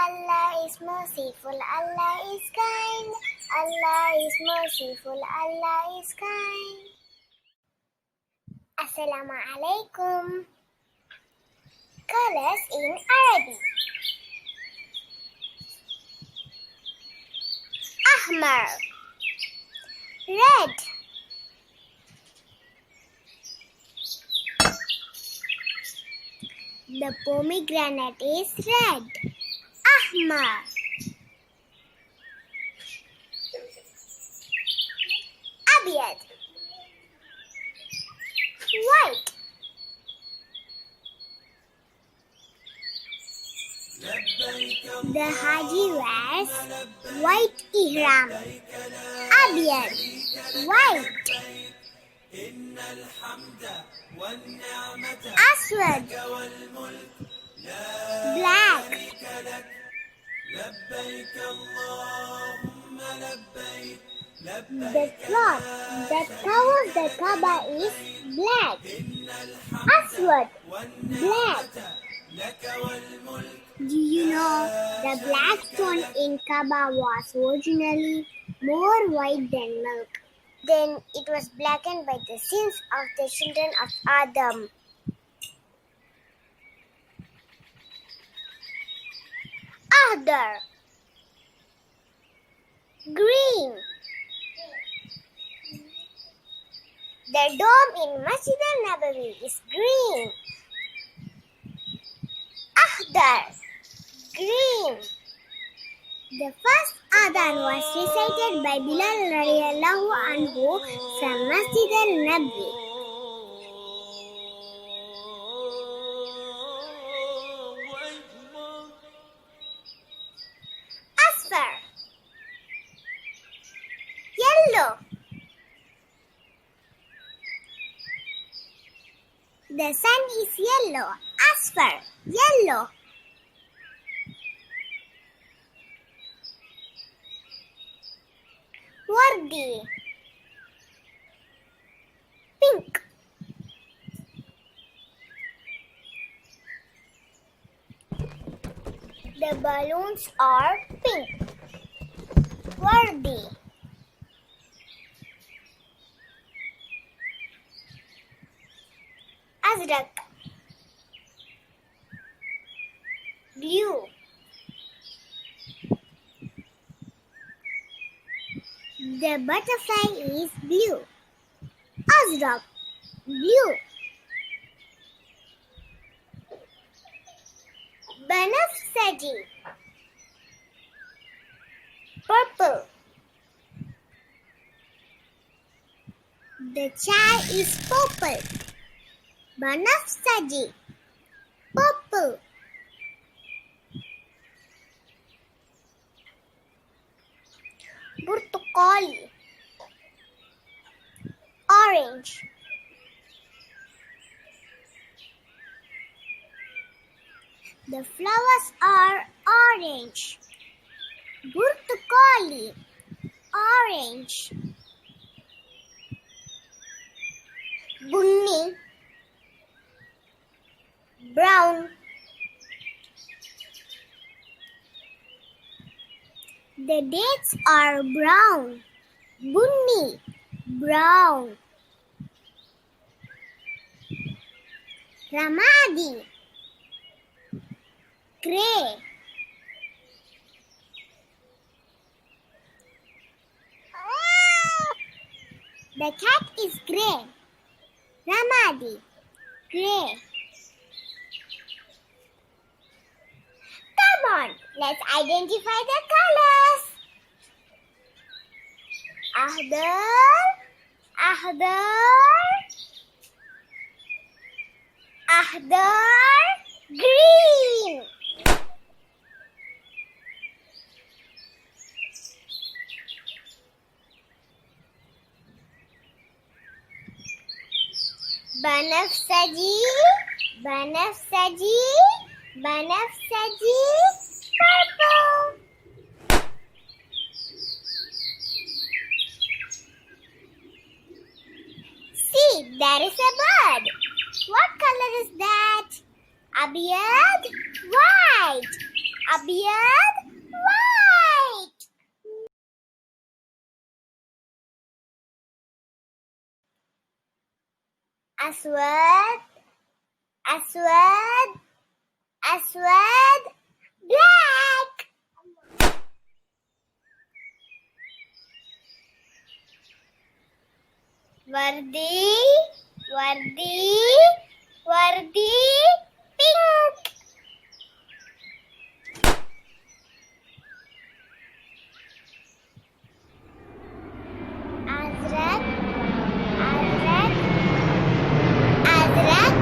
Allah is merciful, Allah is kind. Allah is merciful, Allah is kind. Assalamu alaikum. Colors in Arabic. Ahmar, red. The pomegranate is red. Ahmar. Abiyad, white. The Haji wears white ihram. Abiyad, white. Aswad, black. The cloth that covers the Kaaba is black. Aswad, black. Do you know the black stone in Kaaba was originally more white than milk? Then it was blackened by the sins of the children of Adam. Ahdar, green. The dome in Masjid al-Nabawi is green. Ahdar, green. The first adhan was recited by Bilal radiallahu anhu from Masjid al-Nabawi. Asfar, yellow. The sun is yellow. Asfar, yellow. Wardi, pink. The balloons are pink. Wardi, Azrak, blue. The butterfly is blue. Azrak, blue. Banafsaji, purple. The chai is purple. Banafsaji, purple. Burtukali, orange. The flowers are orange. Burtukali, orange. Bunni, brown. The dates are brown. Bunni, brown. Ramadi, grey. The cat is grey. Ramadi, grey. Come on, let's identify the colors. Ahdar, Ahdar, Ahdar, green. Banafsaji, Banafsaji, Banafsaji, purple. See, there is a bird. What color is that? Abiyad, white. Abiyad, white. Aswad, aswad, aswad, black. Vardi, vardi, vardi, pink. Azrak, azrak, azrak,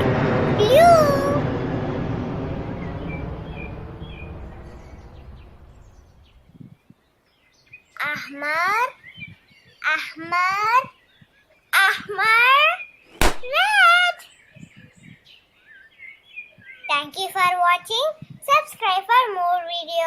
blue. Ahmar, ahmar, ahmar, red. Thank you for watching. Subscribe for more videos.